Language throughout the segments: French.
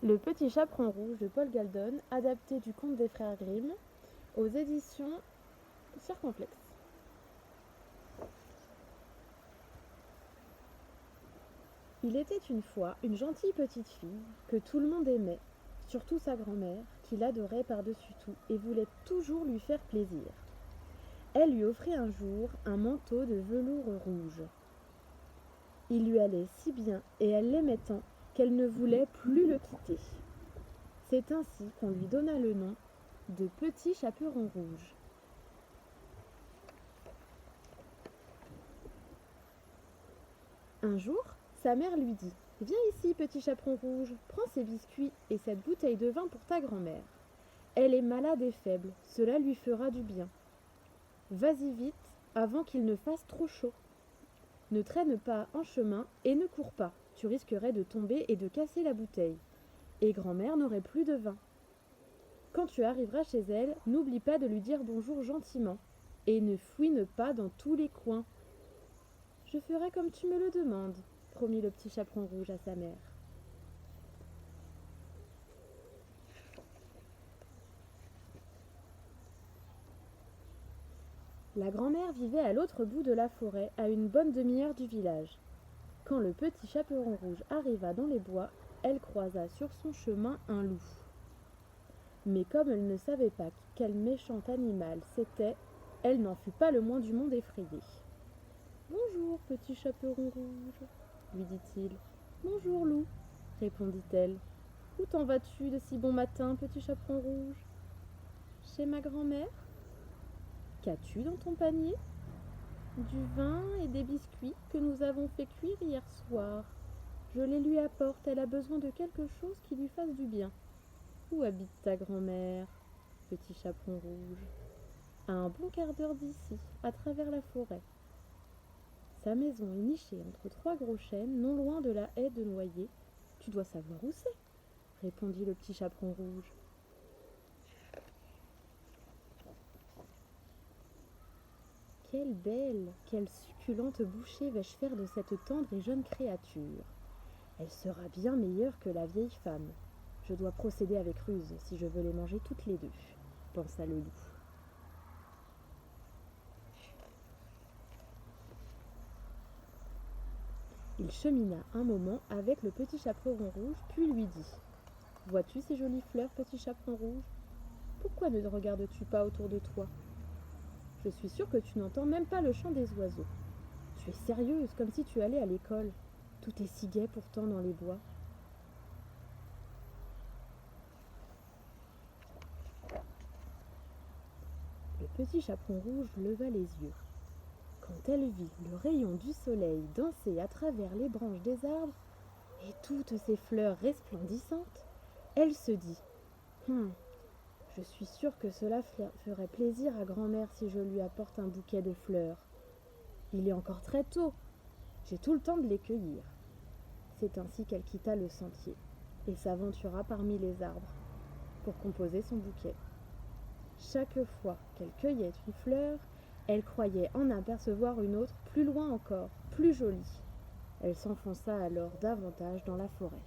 Le Petit Chaperon Rouge de Paul Galdon, adapté du conte des frères Grimm, aux éditions Circonflexe. Il était une fois une gentille petite fille que tout le monde aimait, surtout sa grand-mère, qui l'adorait par-dessus tout et voulait toujours lui faire plaisir. Elle lui offrit un jour un manteau de velours rouge. Il lui allait si bien et elle l'aimait tant qu'elle ne voulait plus le quitter. C'est ainsi qu'on lui donna le nom de Petit Chaperon Rouge. Un jour, sa mère lui dit « Viens ici, petit chaperon rouge, prends ces biscuits et cette bouteille de vin pour ta grand-mère. Elle est malade et faible, cela lui fera du bien. Vas-y vite, avant qu'il ne fasse trop chaud. Ne traîne pas en chemin et ne cours pas, tu risquerais de tomber et de casser la bouteille. Et grand-mère n'aurait plus de vin. Quand tu arriveras chez elle, n'oublie pas de lui dire bonjour gentiment et ne fouine pas dans tous les coins. » « Je ferai comme tu me le demandes, » promit le petit chaperon rouge à sa mère. La grand-mère vivait à l'autre bout de la forêt, à une bonne demi-heure du village. Quand le petit chaperon rouge arriva dans les bois, elle croisa sur son chemin un loup. Mais comme elle ne savait pas quel méchant animal c'était, elle n'en fut pas le moins du monde effrayée. « Bonjour, petit chaperon rouge, » lui dit-il. « Bonjour, loup, » répondit-elle. « Où t'en vas-tu de si bon matin, petit chaperon rouge ? » « Chez ma grand-mère. »« Qu'as-tu dans ton panier ? » ?»« Du vin et des biscuits que nous avons fait cuire hier soir. Je les lui apporte, elle a besoin de quelque chose qui lui fasse du bien. »« Où habite ta grand-mère, petit chaperon rouge ? » ?»« À un bon quart d'heure d'ici, à travers la forêt. » « Sa maison est nichée entre 3 gros chênes, non loin de la haie de noyer. Tu dois savoir où c'est, répondit le petit chaperon rouge. Quelle belle, quelle succulente bouchée vais-je faire de cette tendre et jeune créature. Elle sera bien meilleure que la vieille femme. Je dois procéder avec ruse si je veux les manger toutes les deux, pensa le loup. Il chemina un moment avec le petit chaperon rouge, puis lui dit « Vois-tu ces jolies fleurs, petit chaperon rouge ? Pourquoi ne regardes-tu pas autour de toi ? Je suis sûre que tu n'entends même pas le chant des oiseaux. Tu es sérieuse, comme si tu allais à l'école. Tout est si gai pourtant dans les bois. » Le petit chaperon rouge leva les yeux. Quand elle vit le rayon du soleil danser à travers les branches des arbres et toutes ces fleurs resplendissantes, elle se dit « je suis sûre que cela ferait plaisir à grand-mère si je lui apporte un bouquet de fleurs. Il est encore très tôt, j'ai tout le temps de les cueillir. » C'est ainsi qu'elle quitta le sentier et s'aventura parmi les arbres pour composer son bouquet. Chaque fois qu'elle cueillait une fleur, elle croyait en apercevoir une autre plus loin encore, plus jolie. Elle s'enfonça alors davantage dans la forêt.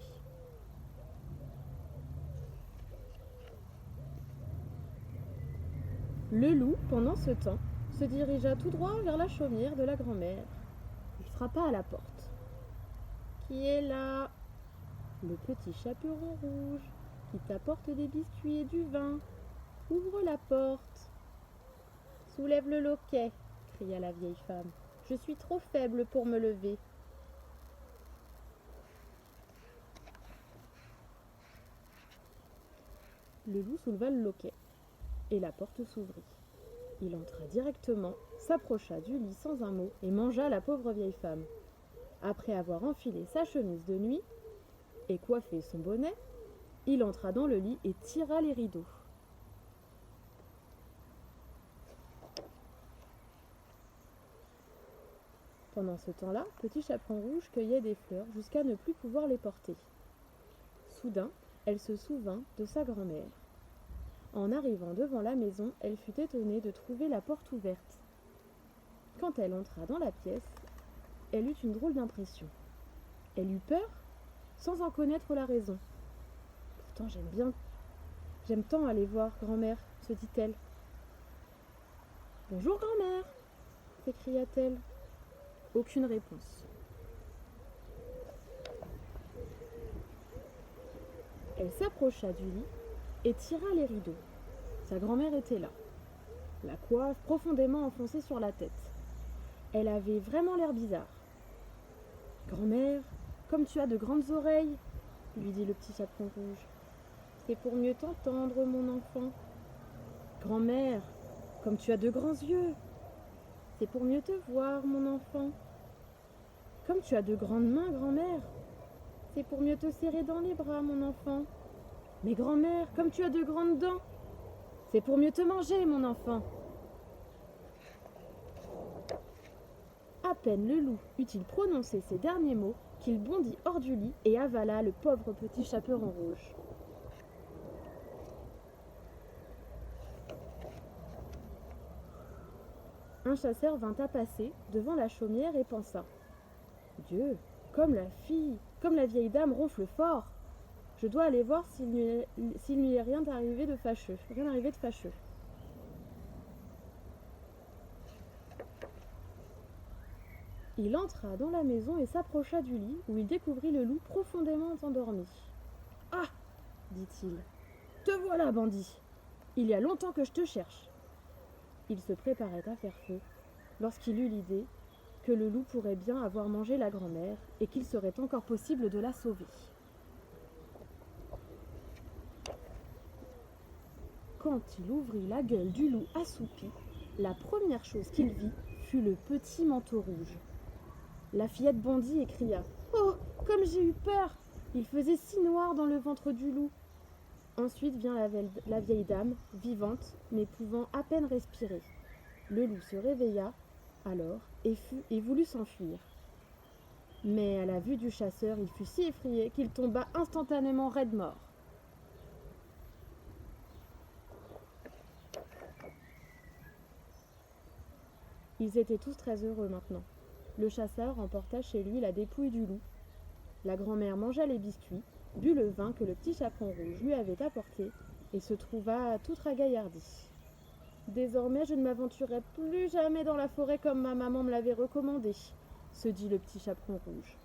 Le loup, pendant ce temps, se dirigea tout droit vers la chaumière de la grand-mère. Il frappa à la porte. « Qui est là ? » ?»« Le petit chaperon rouge, qui t'apporte des biscuits et du vin. Ouvre la porte. »« Soulève le loquet, » cria la vieille femme. « Je suis trop faible pour me lever. » Le loup souleva le loquet, et la porte s'ouvrit. Il entra directement, s'approcha du lit sans un mot, et mangea la pauvre vieille femme. Après avoir enfilé sa chemise de nuit et coiffé son bonnet, il entra dans le lit et tira les rideaux. Pendant ce temps-là, Petit Chaperon Rouge cueillait des fleurs jusqu'à ne plus pouvoir les porter. Soudain, elle se souvint de sa grand-mère. En arrivant devant la maison, elle fut étonnée de trouver la porte ouverte. Quand elle entra dans la pièce, elle eut une drôle d'impression. Elle eut peur, sans en connaître la raison. Pourtant, j'aime tant aller voir grand-mère, se dit-elle. Bonjour grand-mère, s'écria-t-elle. Aucune réponse. Elle s'approcha du lit et tira les rideaux. Sa grand-mère était là, la coiffe profondément enfoncée sur la tête. Elle avait vraiment l'air bizarre. Grand-mère, comme tu as de grandes oreilles, lui dit le petit chaperon rouge. C'est pour mieux t'entendre, mon enfant. Grand-mère, comme tu as de grands yeux, c'est pour mieux te voir, mon enfant. Comme tu as de grandes mains, grand-mère, c'est pour mieux te serrer dans les bras, mon enfant. Mais grand-mère, comme tu as de grandes dents, c'est pour mieux te manger, mon enfant. À peine le loup eut-il prononcé ces derniers mots qu'il bondit hors du lit et avala le pauvre petit chaperon rouge. Un chasseur vint à passer devant la chaumière et pensa : « Dieu, comme la vieille dame ronfle fort. Je dois aller voir s'il n'y est rien arrivé de fâcheux. Il entra dans la maison et s'approcha du lit où il découvrit le loup profondément endormi. « Ah !» dit-il. « Te voilà, bandit. Il y a longtemps que je te cherche. » Il se préparait à faire feu lorsqu'il eut l'idée que le loup pourrait bien avoir mangé la grand-mère et qu'il serait encore possible de la sauver. Quand il ouvrit la gueule du loup assoupi, la première chose qu'il vit fut le petit manteau rouge. La fillette bondit et cria : « Oh, comme j'ai eu peur ! Il faisait si noir dans le ventre du loup. » Ensuite vient la vieille dame, vivante, mais pouvant à peine respirer. Le loup se réveilla alors et voulut s'enfuir. Mais à la vue du chasseur, il fut si effrayé qu'il tomba instantanément raide mort. Ils étaient tous très heureux maintenant. Le chasseur emporta chez lui la dépouille du loup. La grand-mère mangea les biscuits, but le vin que le petit chaperon rouge lui avait apporté et se trouva toute ragaillardie. « Désormais, je ne m'aventurerai plus jamais dans la forêt comme ma maman me l'avait recommandé, » se dit le petit chaperon rouge.